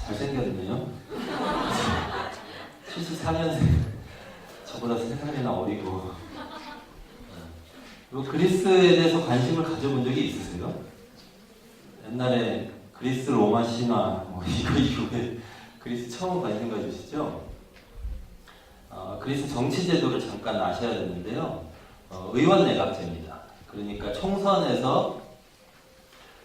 잘생겼네요. 74년생. 저보다 3살이나 어리고. 그리스에 대해서 관심을 가져본 적이 있으세요? 옛날에 그리스 로마 신화 이거 이후에 그리스 처음 관심 가지시죠? 그리스 정치 제도를 잠깐 아셔야 되는데요. 의원 내각제입니다. 그러니까 총선에서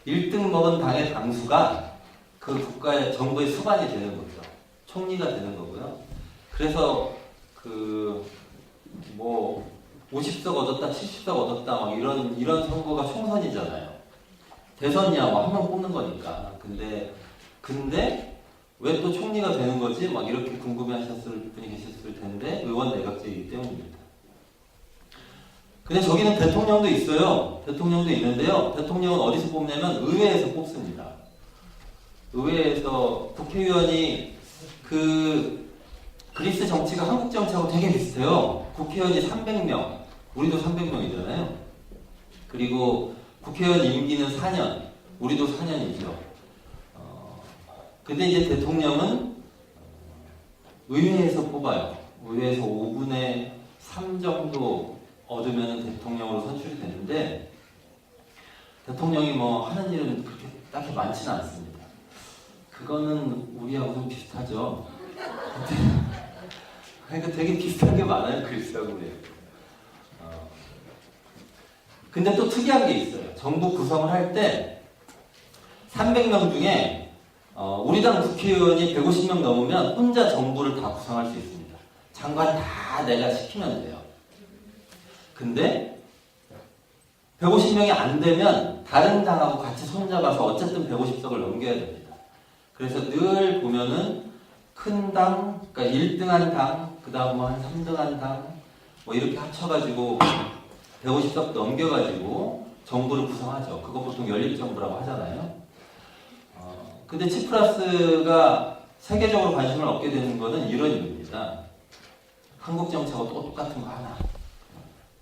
1등 먹은 당의 당수가 그 국가의 정부의 수반이 되는 거죠. 총리가 되는 거고요. 그래서 뭐 50석 얻었다, 70석 얻었다, 막 이런 선거가 총선이잖아요. 대선이야, 뭐 한 번 뽑는 거니까. 근데 왜 또 총리가 되는 거지? 막 이렇게 궁금해하셨을 분이 계셨을 텐데 의원 내각제이기 때문입니다. 근데 저기는 대통령도 있어요. 대통령도 있는데요. 대통령은 어디서 뽑냐면 의회에서 뽑습니다. 의회에서 국회의원이 그리스 정치가 한국 정치하고 되게 비슷해요. 국회의원이 300명, 우리도 300명이잖아요. 그리고 국회의원 임기는 4년, 우리도 4년이죠. 근데 이제 대통령은 의회에서 뽑아요. 의회에서 5분의 3 정도 얻으면 대통령으로 선출이 되는데 대통령이 뭐 하는 일은 그렇게 딱히 많지는 않습니다. 그거는 우리하고 좀 비슷하죠. 그러니까 되게 비슷한 게 많아요. 그리스하고 그래요. 근데 또 특이한 게 있어요. 정부 구성을 할 때 300명 중에 우리 당 국회의원이 150명 넘으면 혼자 정부를 다 구성할 수 있습니다. 장관 다 내가 시키면 돼요. 근데 150명이 안 되면 다른 당하고 같이 손잡아서 어쨌든 150석을 넘겨야 됩니다. 그래서 늘 보면은 큰 당, 그러니까 1등한 당, 그 다음 뭐 한 3등한 당, 뭐 이렇게 합쳐가지고 150석 넘겨가지고 정부를 구성하죠. 그거 보통 연립정부라고 하잖아요. 근데 치프라스가 세계적으로 관심을 얻게 되는 거는 이런 이유입니다. 한국 정치하고 또 똑같은 거 하나.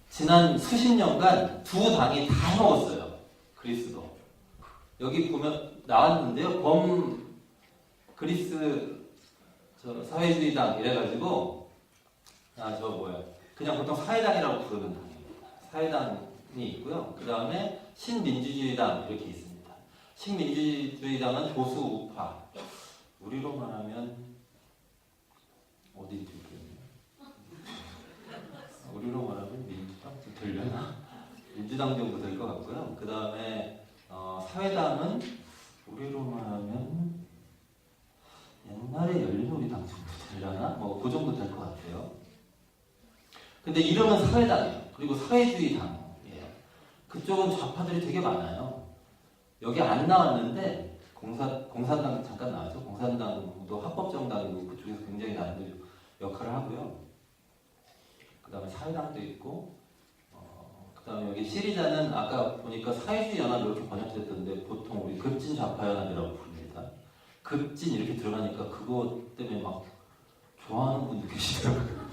지난 수십 년간 두 당이 다 해먹었어요. 그리스도. 여기 보면 나왔는데요. 그리스 사회주의당 이래가지고 그냥 보통 사회당이라고 부르는 당입니다. 사회당이 있고요. 그 다음에 신민주주의당 이렇게 있습니다. 신민주주의당은 보수 우파. 우리로 말하면 어디 있겠냐? 우리로 말하면 민주당 되려나? 민주당 정도 될 것 같고요. 그 다음에 사회당은 우리로 말하면 옛날에 열린우리당 정도 되려나? 뭐 그 정도 될 것 같아요. 근데 이름은 사회당이에요. 그리고 사회주의당이에요. 그쪽은 좌파들이 되게 많아요. 여기 안 나왔는데 공산당 잠깐 나왔죠. 공산당도 합법정당이고 그쪽에서 굉장히 나름대로 역할을 하고요. 그 다음에 사회당도 있고 그 다음에 여기 시리자는 아까 보니까 사회주의 연합 이렇게 번역됐던데 보통 우리 급진 좌파 연합이라고 부릅니다. 급진 이렇게 들어가니까 그거 때문에 막 좋아하는 분도 계시더라고요.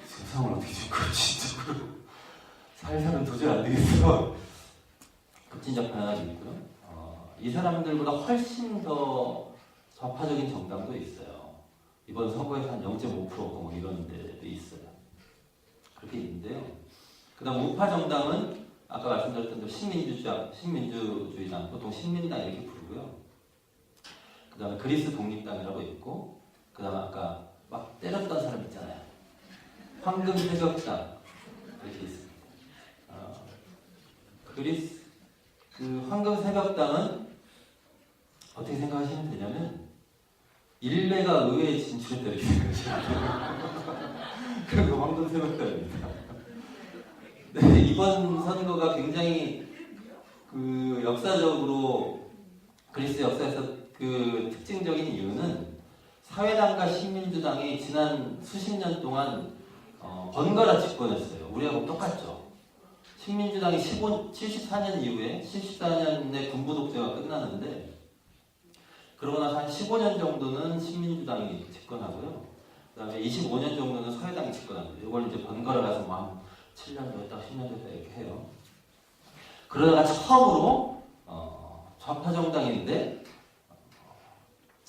세상을 어떻게 좀 급진적으로 살살은 도저히 안 되겠어. 급진 좌파 연합이 있고요. 이 사람들보다 훨씬 더 좌파적인 정당도 있어요. 이번 선거에서 한 0.5%고 뭐 이런 데도 있어요. 그렇게 있는데요. 그 다음 우파 정당은 아까 말씀드렸던 대로 신민주주의당, 보통 신민당 이렇게 부르고요. 그 다음에 그리스 독립당이라고 있고, 그 다음에 아까 막 때렸던 사람 있잖아요. 황금새벽당 이렇게 있습니다. 황금새벽당은 어떻게 생각하시면 되냐면 일베가 의회에 진출했다 이렇게 생각하시면 돼요. 그리고 황금새벽당입니다. 네, 이번 선거가 굉장히 역사적으로 그리스 역사에서 특징적인 이유는 사회당과 신민주당이 지난 수십 년 동안 번갈아 집권했어요. 우리하고 똑같죠. 신민주당이 74년 이후에 74년에 군부 독재가 끝나는데 그러고 나서 한 15년 정도는 신민주당이 집권하고요. 그 다음에 25년 정도는 사회당이 집권합니다. 이걸 이제 번갈아 가서 뭐 한 7년 됐다, 10년 됐다 이렇게 해요. 그러다가 처음으로 좌파 정당인데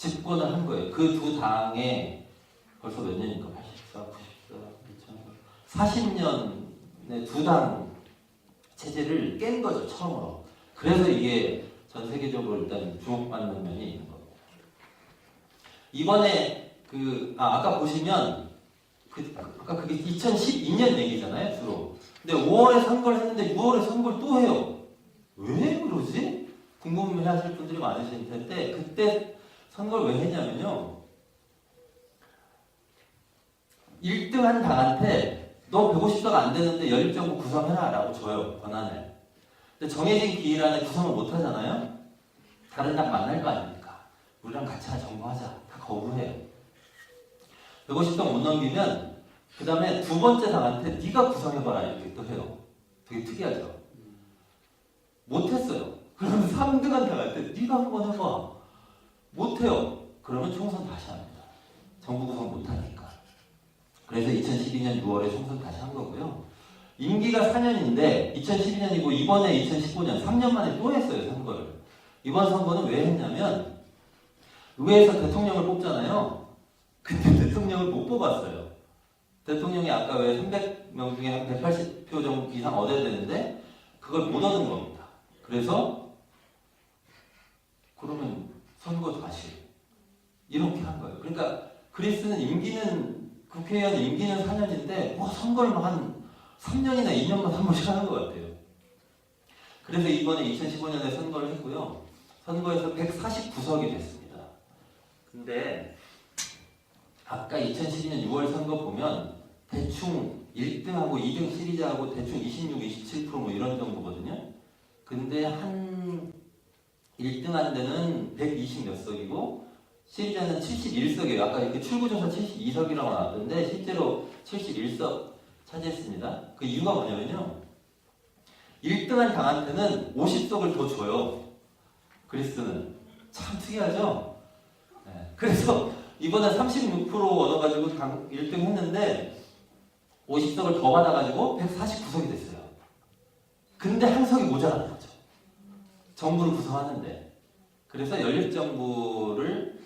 집권을 한 거예요. 그 두 당에 벌써 몇 년입니까? 84, 94, 2000, 40년의 두 당 체제를 깬 거죠, 처음으로. 그래서 이게 전 세계적으로 일단 주목받는 면이 있는 겁니다. 이번에 아까 보시면 아까 그게 2012년 얘기잖아요, 주로. 근데 5월에 선거를 했는데 6월에 선거를 또 해요. 왜 그러지? 궁금해 하실 분들이 많으실 텐데, 그때 선거를 왜 했냐면요. 1등한 당한테 너 150석가 안 되는데 연립정부 구성해라 라고 줘요, 권한을. 근데 정해진 기일 안에 구성을 못 하잖아요? 다른 당 만날 거 아닙니까? 우리랑 같이 정부하자. 다 거부해요. 150석 못 넘기면 그 다음에 두 번째 당한테 네가 구성해봐라 이렇게 또 해요. 되게 특이하죠? 못했어요. 그러면 3등한 당한테 네가 한번 해봐. 못해요. 그러면 총선 다시 합니다. 정부 구성 못하니까. 그래서 2012년 6월에 총선 다시 한 거고요. 임기가 4년인데 2012년이고 이번에 2015년 3년 만에 또 했어요, 선거를. 이번 선거는 왜 했냐면 의회에서 대통령을 뽑잖아요. 근데 대통령을 못 뽑았어요. 대통령이 아까 왜 300명 중에 한 180표 정도 이상 얻어야 되는데 그걸 못 얻은 겁니다. 그래서 그러면 선거 다시 이렇게 한 거예요. 그러니까 그리스는 국회의원 임기는 4년인데 선거를 한 3년이나 2년만 한 번씩 하는 것 같아요. 그래서 이번에 2015년에 선거를 했고요. 선거에서 149석이 됐습니다. 근데 아까 2012년 6월 선거 보면 대충 1등하고 2등 시리자하고 대충 26, 27% 뭐 이런 정도거든요. 근데 한 1등한 데는 120 몇 석이고 시리자는 71석이에요. 아까 이렇게 출구조사 72석이라고 나왔던데 실제로 71석 차지했습니다. 그 이유가 뭐냐면요. 1등한 당한테는 50석을 더 줘요. 그리스는. 참 특이하죠? 네. 그래서 이번에 36% 얻어가지고 1등 했는데 50석을 더 받아가지고 149석이 됐어요. 근데 한 석이 모자란 거죠. 정부를 구성하는데. 그래서 연립정부를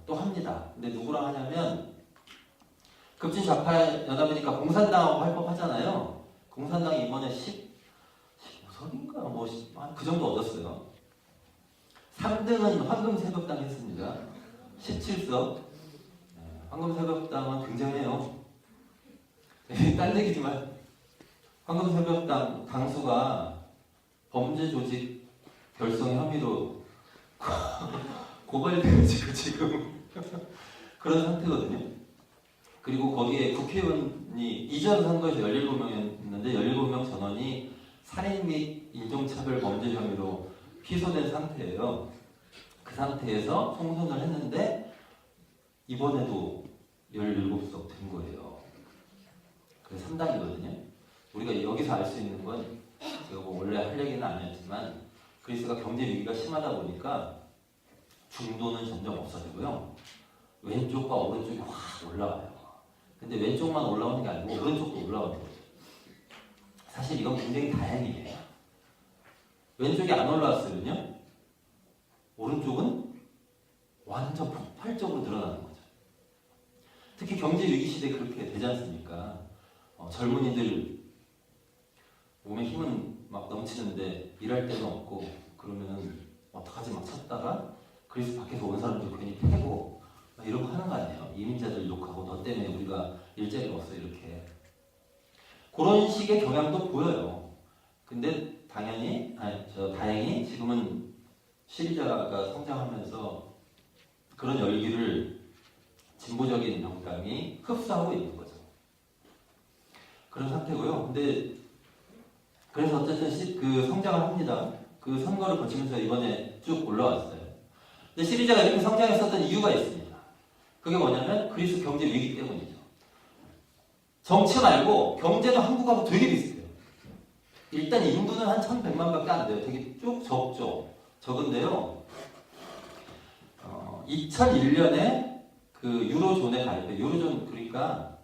또 합니다. 근데 누구랑 하냐면 급진 좌파 연합이니까 공산당하고 할 법 하잖아요. 공산당이 이번에 15석인가 뭐 그 정도 얻었어요. 3등은 황금새벽당 했습니다. 17석. 황금새벽당은 굉장해요. 딴 얘기지만 황금새벽당 당수가 범죄조직 결성 혐의로 고발돼가지고 지금 그런 상태거든요. 그리고 거기에 국회의원이 이전 선거에서 17명이었는데 17명 전원이 살인 및 인종차별 범죄 혐의로 피소된 상태예요. 그 상태에서 총선을 했는데 이번에도 17석 된 거예요. 그래서 3당이거든요. 우리가 여기서 알 수 있는 건 제가 뭐 원래 할 얘기는 아니었지만 그리스가 경제 위기가 심하다 보니까 중도는 점점 없어지고요. 왼쪽과 오른쪽이 확 올라와요. 근데 왼쪽만 올라오는 게 아니고 오른쪽도 올라오는 거죠. 사실 이건 굉장히 다행이에요. 왼쪽이 안 올라왔으면요. 오른쪽은 완전 폭발적으로 늘어나는 거죠. 특히 경제 위기 시대에 그렇게 되지 않습니까? 젊은이들 몸에 힘은 막 넘치는데 일할 데는 없고 그러면은 어떡하지 막 찾다가 그리스 밖에서 온 사람들 괜히 패고 막 이런 거 하는 거 아니에요. 이민자들 욕하고 너 때문에 우리가 일자리가 없어 이렇게. 그런 식의 경향도 보여요. 근데 다행히 지금은 시리자가 성장하면서 그런 열기를 진보적인 정당이 흡수하고 있는 거죠. 그런 상태고요. 근데 그래서 어쨌든 그 성장을 합니다. 그 선거를 거치면서 이번에 쭉 올라왔어요. 근데 시리자가 이렇게 성장했었던 이유가 있습니다. 그게 뭐냐면 그리스 경제 위기 때문이죠. 정치 말고 경제도 한국하고 되게 비슷해요. 일단 인구는 한 1,100만밖에 안 돼요. 되게 쭉 적죠. 적은데요. 2001년에 그 유로존에 가입해요. 유로존 그러니까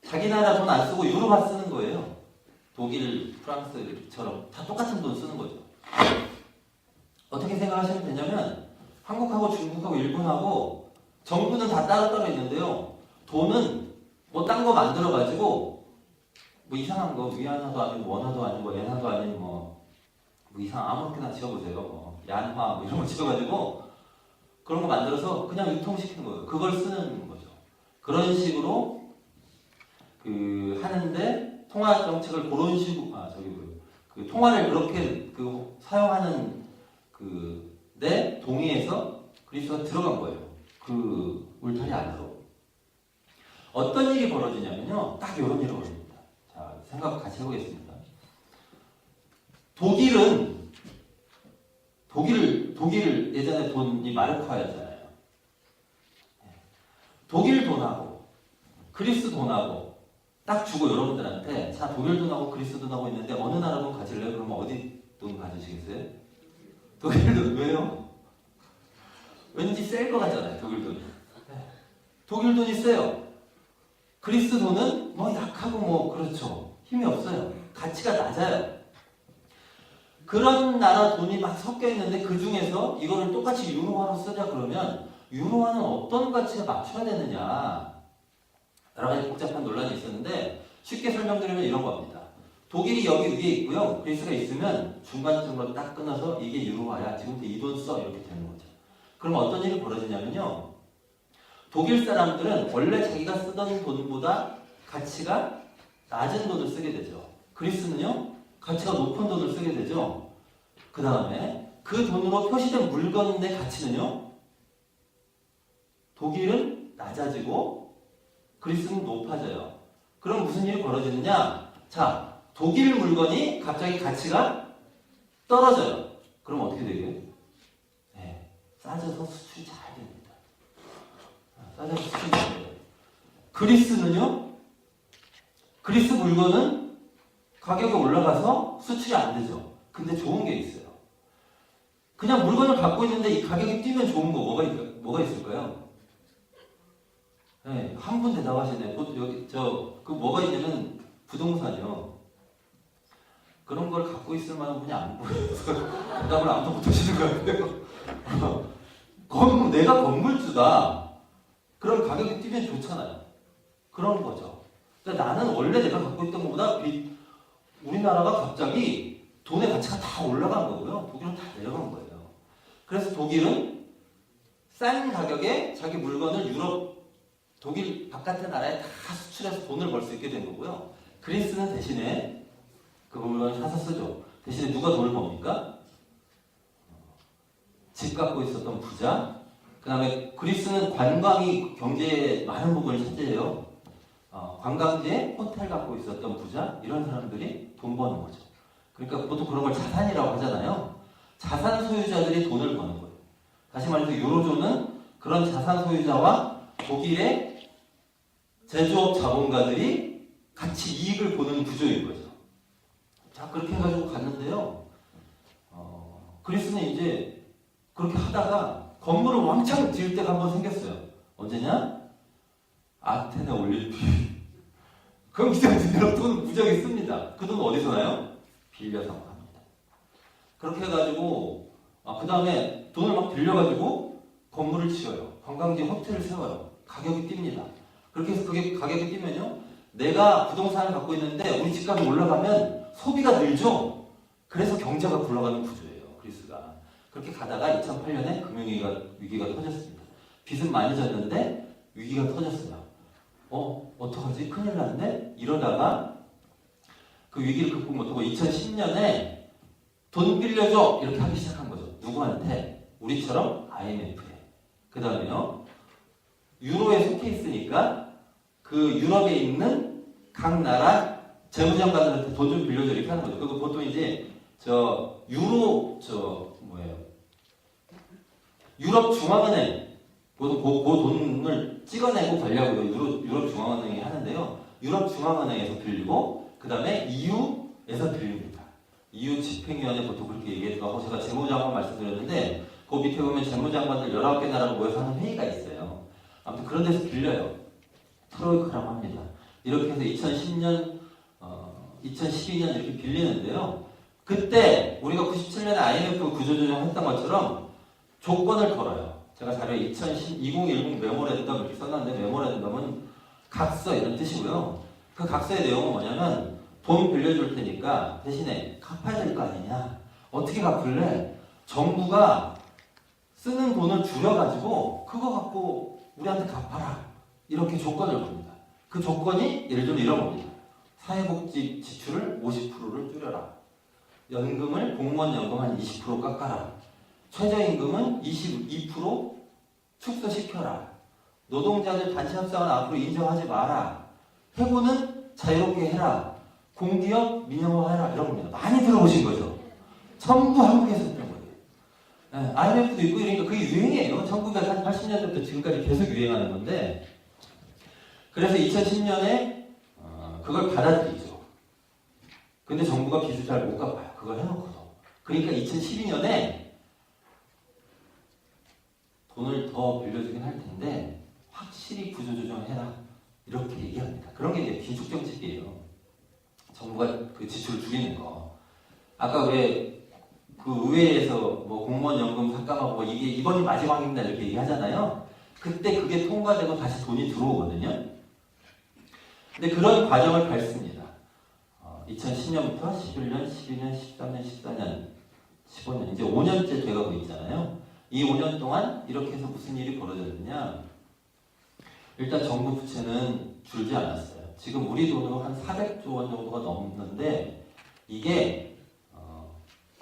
자기 나라 돈 안 쓰고 유로만 쓰는 거예요. 독일, 프랑스처럼 다 똑같은 돈 쓰는 거죠. 어떻게 생각하시면 되냐면 한국하고 중국하고 일본하고 정부는 다 따로따로 있는데요. 돈은 뭐 딴 거 만들어가지고 뭐 이상한 거 위안화도 아니고 원화도 아니고 엔화도 아닌 뭐 이상 아무렇게나 지어보세요. 뭐 얀화 뭐 이런 거 지어가지고 그런 거 만들어서 그냥 유통시키는 거예요. 그걸 쓰는 거죠. 그런 식으로 하는데 통화 정책을 그런 식으로 그 통화를 그렇게 사용하는 데 동의해서 그리스가 들어간 거예요. 그 울타리 안으로. 어떤 일이 벌어지냐면요. 딱 이런 일이 벌어집니다. 자, 생각 같이 해보겠습니다. 독일 예전에 돈이 마르크화였잖아요. 독일 돈하고 그리스 돈하고 딱 주고 여러분들한테 자 독일 돈하고 그리스 돈하고 있는데 어느 나라 돈 가질래요? 그러면 어디 돈 가지시겠어요? 독일 돈. 왜요? 왠지 셀 것 같잖아요. 독일 돈이. 독일 돈이 세요. 그리스 돈은 뭐 약하고 뭐 그렇죠. 힘이 없어요. 가치가 낮아요. 그런 나라 돈이 막 섞여 있는데 그 중에서 이거를 똑같이 유로화로 쓰자 그러면 유로화는 어떤 가치에 맞춰야 되느냐 여러 가지 복잡한 논란이 있었는데 쉽게 설명드리면 이런 겁니다. 독일이 여기 위에 있고요. 그리스가 있으면 중간쯤으로 딱 끊어서 이게 유로화야. 지금부터 이 돈 써. 이렇게 되는 거죠. 그럼 어떤 일이 벌어지냐면요. 독일 사람들은 원래 자기가 쓰던 돈보다 가치가 낮은 돈을 쓰게 되죠. 그리스는요. 가치가 높은 돈을 쓰게 되죠. 그 다음에 그 돈으로 표시된 물건의 가치는요. 독일은 낮아지고 그리스는 높아져요. 그럼 무슨 일이 벌어지느냐? 자, 독일 물건이 갑자기 가치가 떨어져요. 그럼 어떻게 되게요? 네, 싸져서 수출이 잘 됩니다. 싸져서 수출이 잘 돼요. 그리스는요? 그리스 물건은 가격이 올라가서 수출이 안 되죠. 근데 좋은 게 있어요. 그냥 물건을 갖고 있는데 이 가격이 뛰면 좋은 거 뭐가 있을까요? 네, 한 분 대답하시네. 여기 그 뭐가 있냐면 부동산이요. 그런 걸 갖고 있을 만한 분이 안 보여서 대답을 아무도 못하시는 것 같아요. 내가 건물주다. 그럼 가격이 뛰면 좋잖아요. 그런 거죠. 그러니까 나는 원래 내가 갖고 있던 것보다 우리나라가 갑자기 돈의 가치가 다 올라간 거고요. 독일은 다 내려간 거예요. 그래서 독일은 싼 가격에 자기 물건을 독일 바깥의 나라에 다 수출해서 돈을 벌 수 있게 된 거고요. 그리스는 대신에 그 물건을 사서 쓰죠. 대신에 누가 돈을 법니까? 집 갖고 있었던 부자. 그 다음에 그리스는 관광이 경제의 많은 부분을 차지해요. 관광지에 호텔 갖고 있었던 부자 이런 사람들이 돈 버는 거죠. 그러니까 보통 그런 걸 자산이라고 하잖아요. 자산 소유자들이 돈을 버는 거예요. 다시 말해서 유로존은 그런 자산 소유자와 독일의 제조업 자본가들이 같이 이익을 보는 구조인 거죠. 자, 그렇게 해가지고 갔는데요. 그리스는 이제 그렇게 하다가 건물을 왕창 지을 때가 한번 생겼어요. 언제냐? 아테네 올림픽. 그럼 기자들은 돈 무지하게 씁니다. 그 돈 어디서 나요? 빌려서 합니다. 그렇게 해가지고 그 다음에 돈을 막 빌려가지고 건물을 지어요. 관광지 호텔을 세워요. 가격이 뜁니다. 그렇게 해서 그게 가격이 뛰면요. 내가 부동산을 갖고 있는데 우리 집값이 올라가면 소비가 늘죠. 그래서 경제가 굴러가는 구조예요. 그리스가. 그렇게 가다가 2008년에 금융위기가 터졌습니다. 빚은 많이 졌는데 위기가 터졌어요. 어떡하지? 큰일 났네? 이러다가 그 위기를 극복 못하고 2010년에 돈 빌려줘! 이렇게 하기 시작한 거죠. 누구한테? 우리처럼 IMF에. 그 다음에요. 유로에 속해 있으니까 그 유럽에 있는 각 나라 재무장관들한테 돈 좀 빌려줘 이렇게 하는 거죠. 그거 보통 이제 유럽 중앙은행 보통 그 돈을 찍어내고 관리하고 유럽 중앙은행이 하는데요. 유럽 중앙은행에서 빌리고 그 다음에 EU에서 빌립니다. EU 집행위원회 보통 그렇게 얘기해서 제가 재무장관 말씀드렸는데 그 밑에 보면 재무장관들 19개 나라가 모여서 하는 회의가 있어요. 아무튼 그런 데서 빌려요. 트로이카라고 합니다. 이렇게 해서 2012년 이렇게 빌리는데요. 그때 우리가 97년에 IMF 구조조정 했던 것처럼 조건을 걸어요. 제가 자료에 2010 메모랜덤 이렇게 써놨는데 메모랜덤은 각서 이런 뜻이고요. 그 각서의 내용은 뭐냐면 돈 빌려줄 테니까 대신에 갚아야 될 거 아니냐. 어떻게 갚을래? 정부가 쓰는 돈을 줄여가지고 그거 갖고 우리한테 갚아라. 이렇게 조건을 겁니다. 그 조건이 예를 들면 이런 겁니다. 사회복지 지출을 50%를 줄여라. 연금을 공무원 연금 한 20% 깎아라. 최저임금은 22% 축소시켜라. 노동자들 단체 협상은 앞으로 인정하지 마라. 해고는 자유롭게 해라. 공기업 민영화해라. 이런 겁니다. 많이 들어보신 거죠? 전부 한국에서 했던 거예요. 네, IMF도 있고 이러니까 그게 유행이에요. 1980년대부터 지금까지 계속 유행하는 건데 그래서 2010년에 그걸 받아들이죠. 근데 정부가 빚을 잘 못 갚아요. 그걸 해놓고도. 그러니까 2012년에 돈을 더 빌려주긴 할 텐데 확실히 구조조정해라. 이렇게 얘기합니다. 그런 게 이제 긴축정책이에요. 정부가 그 지출을 줄이는 거. 아까 왜 그 의회에서 뭐 공무원 연금 삭감하고 뭐 이게 이번이 마지막입니다 이렇게 얘기하잖아요. 그때 그게 통과되고 다시 돈이 들어오거든요. 근데 그런 과정을 밟습니다. 2010년부터 11년, 12년, 13년, 14년, 15년 이제 5년째 돼가고 있잖아요. 이 5년 동안 이렇게 해서 무슨 일이 벌어졌느냐? 일단 정부 부채는 줄지 않았어요. 지금 우리 돈으로 한 400조 원 정도가 넘는데 이게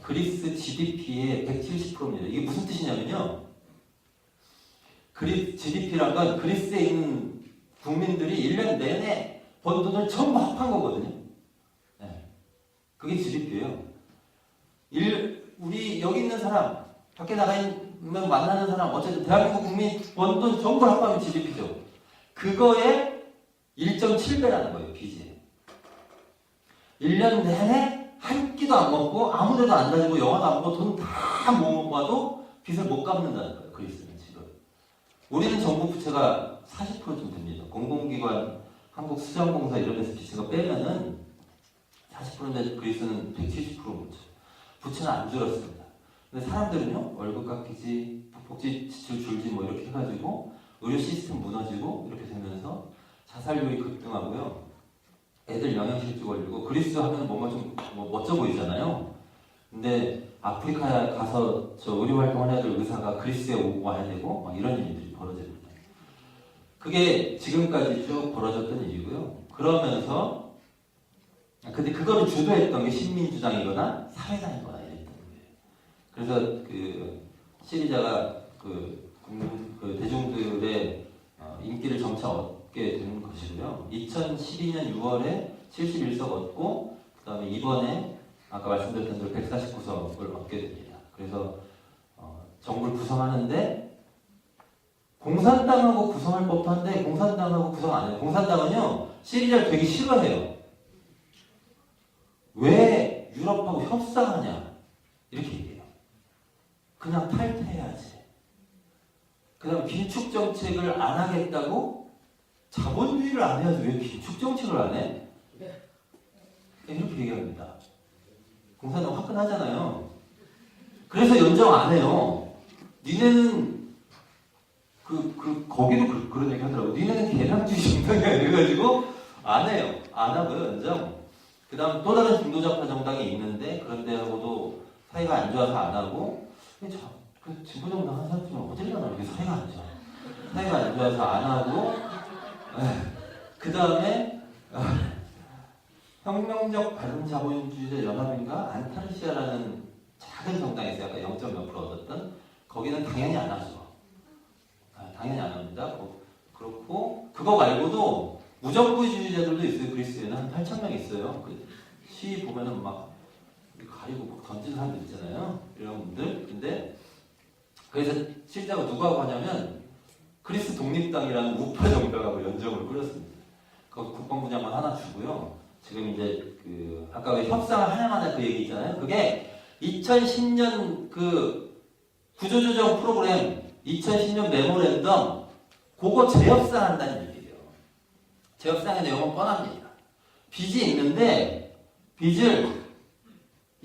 그리스 GDP의 170%입니다. 이게 무슨 뜻이냐면요. GDP란 건 그리스에 있는 국민들이 1년 내내 번 돈을 전부 합한 거거든요. 네. 그게 GDP예요. 우리 여기 있는 사람, 밖에 나가 있는 만나는 사람, 어쨌든 대한민국 국민 번 돈 전부 합하면 GDP죠. 그거의 1.7배라는 거예요, 빚이. 1년 내내 한 끼도 안 먹고 아무 데도 안 다니고 영화도 안 보고 돈 다 모아도 빚을 못 갚는다는 거예요. 그리스는 지금. 우리는 정부 부채가 40%쯤 됩니다. 공공기관, 한국수자공사 이런 데서 빚을 빼면은 40%인데 그리스는 170% 부채는 안 줄었습니다. 근데 사람들은요 월급 깎이지, 복지 지출 줄지 뭐 이렇게 해가지고 의료 시스템 무너지고 이렇게 되면서 자살률이 급등하고요. 애들 영양실조 걸리고 그리스 하면 뭔가 좀 멋져 보이잖아요. 근데 아프리카에 가서 저 의료 활동을 해야 될 의사가 그리스에 와야 되고 막 이런 일들이 벌어집니다. 그게 지금까지 쭉 벌어졌던 일이고요. 그러면서 근데 그거를 주도했던 게 신민주당이거나 사회당이거나 이랬던 거예요. 그래서 그 시리자가 그 대중들의 인기를 점차 얻게 되는 것이고요. 2012년 6월에 71석 얻고 그다음에 이번에 아까 말씀드렸던 대로 149석을 얻게 됩니다. 그래서 정부를 구성하는데 공산당하고 구성할 법도 한데 공산당하고 구성 안 해요. 공산당은요 시리자를 되게 싫어해요. 왜 유럽하고 협상하냐 이렇게 얘기해요. 그냥 탈퇴해야지. 그 다음 긴축 정책을 안 하겠다고? 자본주의를 안 해야지 왜 긴축 정책을 안 해? 이렇게 얘기합니다. 공산당 화끈하잖아요. 그래서 연정 안 해요. 니네는 거기도 그런 얘기 하더라고. 니네는 개량주의 정당이야 이래가지고 안 해요. 안 하고요 연정. 그 다음 또 다른 중도좌파 정당이 있는데 그런 데하고도 사이가 안 좋아서 안 하고 그 진보정당 한 사람들은 어딜 가나 이렇게 사이가 안 좋아. 사이가 안 좋아서 안 하고 그 다음에 혁명적 바른자본주의자 연합인가 안타르시아라는 작은 정당이 있어요. 아까 0.몇% 얻었던 거기는 당연히 안 하죠. 당연히 안 합니다. 그렇고 그거 말고도 무정부주의자들도 있어요. 그리스에는 한 8,000명 있어요. 그 시 보면은 막 가리고 막 던지는 사람들 있잖아요. 이런 분들. 근데 그래서 실제로 누가 하냐면 그리스 독립당이라는 우파 정당하고 연정을 꾸렸습니다. 거기 국방분야만 하나 주고요. 지금 이제 그 아까 왜 협상을 하냐마자 그 얘기 있잖아요. 그게 2010년 그 구조조정 프로그램 2010년 메모랜덤 그거 재협상한다는 얘기예요. 재협상의 내용은 뻔합니다. 빚이 있는데 빚을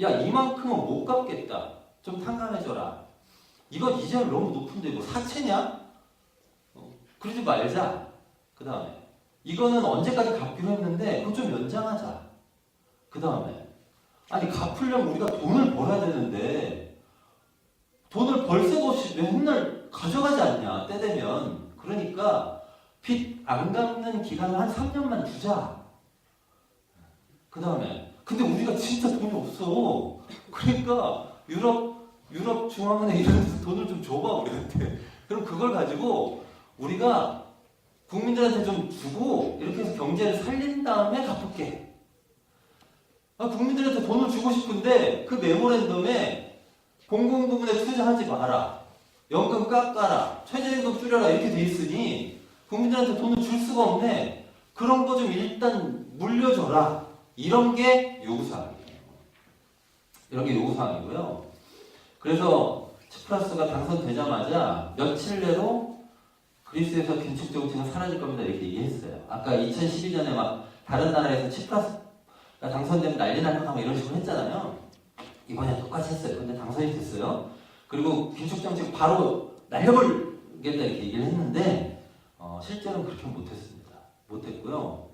야 이만큼은 못 갚겠다. 좀 탕감해줘라. 이건 이자율 너무 높은데 뭐 사채냐? 그러지 말자. 그 다음에 이거는 언제까지 갚기로 했는데 그거 좀 연장하자. 그 다음에 아니 갚으려면 우리가 돈을 벌어야 되는데 돈을 벌 새도 없이 맨날 가져가지 않냐 때 되면. 그러니까 빚 안 갚는 기간을 한 3년만 두자. 그 다음에 근데 우리가 진짜 돈이 없어. 그러니까 유럽 중앙은행 이런 데서 돈을 좀 줘봐 우리한테. 그럼 그걸 가지고 우리가 국민들한테 좀 주고 이렇게 해서 경제를 살린 다음에 갚을게. 국민들한테 돈을 주고 싶은데 그 메모랜덤에 공공 부문에 투자하지 마라, 연금 깎아라, 최저임금 줄여라 이렇게 돼 있으니 국민들한테 돈을 줄 수가 없네. 그런 거 좀 일단 물려줘라. 이런 게 요구사항이에요. 이런 게 요구사항이고요. 그래서 치프라스가 당선되자마자 며칠 내로 그리스에서 긴축 정책은 사라질 겁니다 이렇게 얘기했어요. 아까 2012년에 막 다른 나라에서 치프라스가 당선되면 난리 날 거다 이런 식으로 했잖아요. 이번에 똑같이 했어요. 근데 당선이 됐어요. 그리고 긴축 정책 바로 날려버리겠다 이렇게 얘기를 했는데 실제로는 그렇게 못했습니다. 못했고요.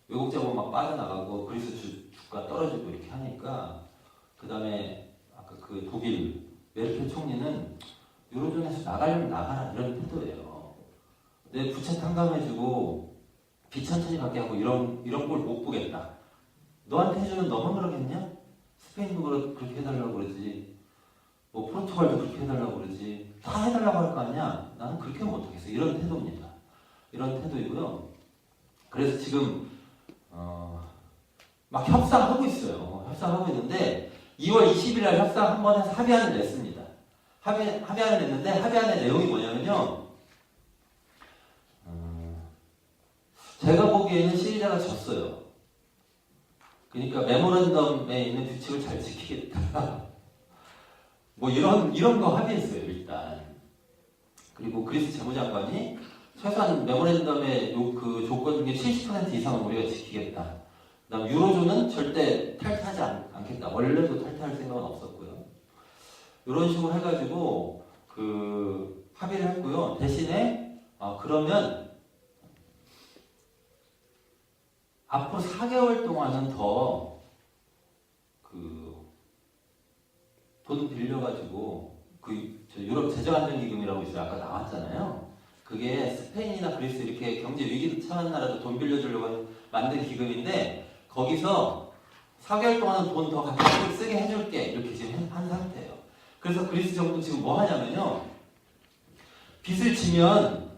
외국 자본 막 빠져나가고 그리스 주가 떨어지고 이렇게 하니까 그 다음에 아까 그 독일 메르켈 총리는 유로존에서 나가려면 나가라 이런 태도예요. 내 부채 탕감해주고 빚 천천히 갚게 하고 이런 걸 못 보겠다. 너한테 해주는 너만 그러겠냐? 스페인도 그렇게 해달라고 그러지. 뭐 포르투갈도 그렇게 해달라고 그러지. 다 해달라고 할 거 아니야? 나는 그렇게 못하겠어. 이런 태도입니다. 이런 태도이고요. 그래서 지금 막 협상하고 있어요. 협상하고 있는데 2월 20일 날 협상 한 번 해서 합의안을 냈습니다. 합의안을 냈는데 합의안의 내용이 뭐냐면요. 제가 보기에는 시리자가 졌어요. 그러니까 메모랜덤에 있는 규칙을 잘 지키겠다. 뭐 이런 거 합의했어요 일단. 그리고 그리스 재무장관이 최소한 메모랜덤의 그 조건 중에 70% 이상은 우리가 지키겠다. 그다음 유로존은 절대 탈퇴하지 않겠다. 원래도 탈퇴할 생각은 없었고요. 이런 식으로 해가지고 그 합의를 했고요. 대신에 그러면 앞으로 4개월 동안은 더 그 돈 빌려가지고 저 유럽 재정안정기금이라고 있어요. 아까 나왔잖아요. 그게 스페인이나 그리스 이렇게 경제 위기 처한 나라도 돈 빌려주려고 만든 기금인데 거기서 4개월 동안은 돈 더 같이 쓰게 해줄게 이렇게 지금 한 상태예요. 그래서 그리스 정부는 지금 뭐 하냐면요. 빚을 지면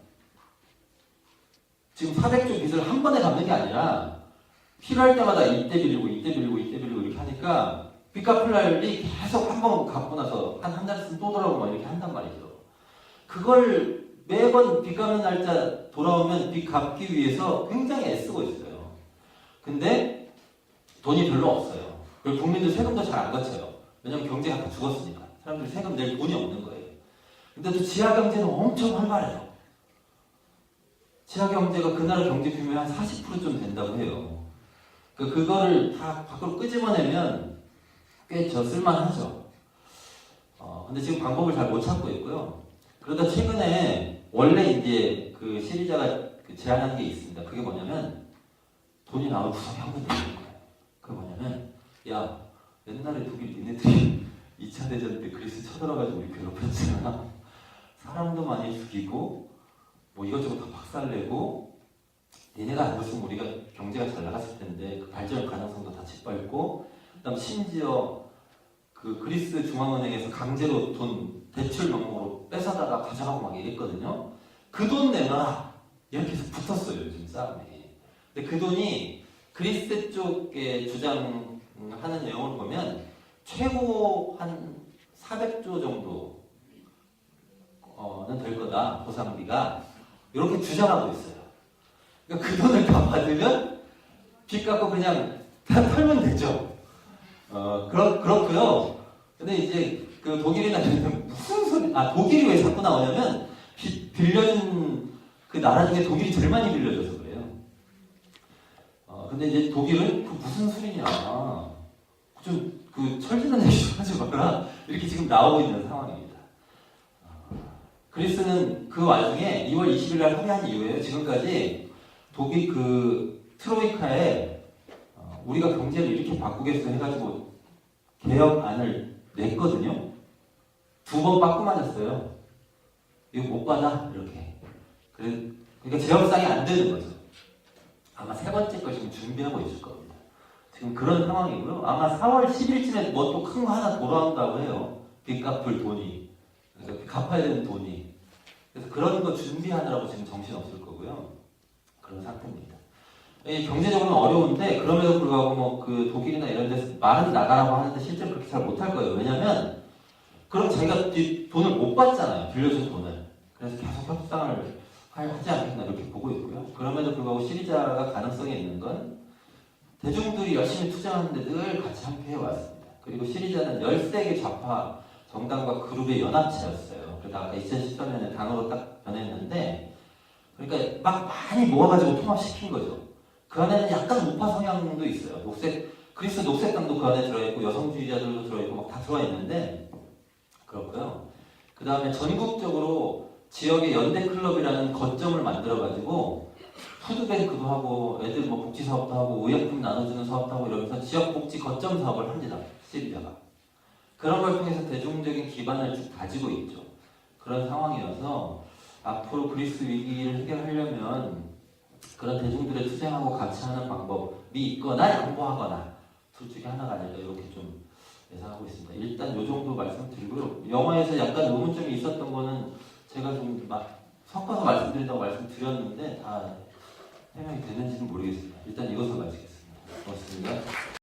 지금 400조 빚을 한 번에 갚는 게 아니라 필요할 때마다 이때 빌리고 이렇게 하니까 빚 갚을 날이 계속 한 번 갚고 나서 한 달 있으면 또 돌아오고 막 이렇게 한단 말이죠. 그걸 매번 빚 갚는 날짜 돌아오면 빚 갚기 위해서 굉장히 애쓰고 있어요. 근데 돈이 별로 없어요. 그리고 국민들 세금도 잘 안 거쳐요. 왜냐면 경제가 다 죽었으니까. 사람들이 세금 낼 돈이 없는 거예요. 근데 또 지하 경제는 엄청 활발해요. 지하 경제가 그 나라 경제 규모의 한 40%좀 된다고 해요. 그거를 다 밖으로 끄집어내면 꽤 쓸만하죠. 근데 지금 방법을 잘 못 찾고 있고요. 그러다 최근에 원래 이제 그 시리자가 제안한 게 있습니다. 그게 뭐냐면 돈이 나올 구석에 한 번 내는 거예요. 그게 뭐냐면 야 옛날에 독일 니네들이 2차 대전 때 그리스 쳐들어가지고 우리 괴롭혔잖아. 사람도 많이 죽이고 뭐 이것저것 다 박살내고 니네가 안 했으면 우리가 경제가 잘 나갔을 텐데 그 발전 가능성도 다 짓밟고 그다음 심지어 그 그리스 중앙은행에서 강제로 돈 대출 명목으로 뺏어다가 가져가고 막 이랬거든요. 그 돈 내놔 이렇게 해서 붙었어요 요즘 싸움이. 근데 그 돈이 그리스 쪽에 주장하는 내용을 보면 최고 한 400조 정도는 될 거다 보상비가 이렇게 주장하고 있어요. 그러니까 그 돈을 다 받으면 빚 갚고 그냥 다 털면 되죠. 그렇고요. 근데 이제 그 독일이나 무슨 소리? 독일이 왜 자꾸 나오냐면 빌려준 그 나라 중에 독일이 제일 많이 빌려줘서 그래요. 근데 이제 독일은 그 무슨 소리냐? 좀 그 철지는 얘기 좀 하지 마라. 이렇게 지금 나오고 있는 상황입니다. 그리스는 그 와중에 2월 20일 날 합의한 이후에 지금까지 독일 그 트로이카에 우리가 경제를 이렇게 바꾸겠어 해가지고 개혁안을 냈거든요. 2번 빠꾸 맞았어요. 이거 못 받아 이렇게. 그러니까 제 협상이 안 되는 거죠. 아마 3번째 걸 지금 준비하고 있을 겁니다. 지금 그런 상황이고요. 아마 4월 10일쯤에 뭐 또 큰 거 하나 돌아온다고 해요. 빚 갚을 돈이. 그러니까 갚아야 되는 돈이. 그래서 그런 거 준비하느라고 지금 정신없을 거고요. 그런 상태입니다. 경제적으로는 어려운데 그럼에도 불구하고 뭐 그 독일이나 이런 데서 말은 나가라고 하는데 실제로 그렇게 잘 못할 거예요. 왜냐면 그럼 자기가 돈을 못 받잖아요. 빌려준 돈을. 그래서 계속 협상을 하지 않겠나 이렇게 보고 있고요. 그럼에도 불구하고 시리자가 가능성이 있는 건 대중들이 열심히 투쟁하는데 늘 같이 함께 해왔습니다. 그리고 시리자는 13개 좌파 정당과 그룹의 연합체였어요. 그래서 아까 2013년에 당으로 딱 변했는데 그러니까 막 많이 모아가지고 통합시킨 거죠. 그 안에는 약간 우파 성향도 있어요. 그리스 녹색당도 그 안에 들어있고 여성주의자들도 들어있고 막 다 들어있는데 그렇고요. 그 다음에 전국적으로 지역의 연대클럽이라는 거점을 만들어가지고 푸드뱅크도 하고 애들 뭐 복지 사업도 하고 의약품 나눠주는 사업도 하고 이러면서 지역 복지 거점 사업을 합니다. 시리자가. 그런 걸 통해서 대중적인 기반을 쭉 다지고 있죠. 그런 상황이어서 앞으로 그리스 위기를 해결하려면 그런 대중들의 투쟁하고 같이 하는 방법이 있거나 양보하거나 둘 중에 하나가 아닐까 이렇게 좀 예상하고 있습니다. 일단 이 정도 말씀드리고요. 영화에서 약간 의문점이 있었던 거는 제가 좀 막 섞어서 말씀드린다고 말씀드렸는데 다 해명이 되는지는 모르겠습니다. 일단 이것으로 마치겠습니다. 고맙습니다.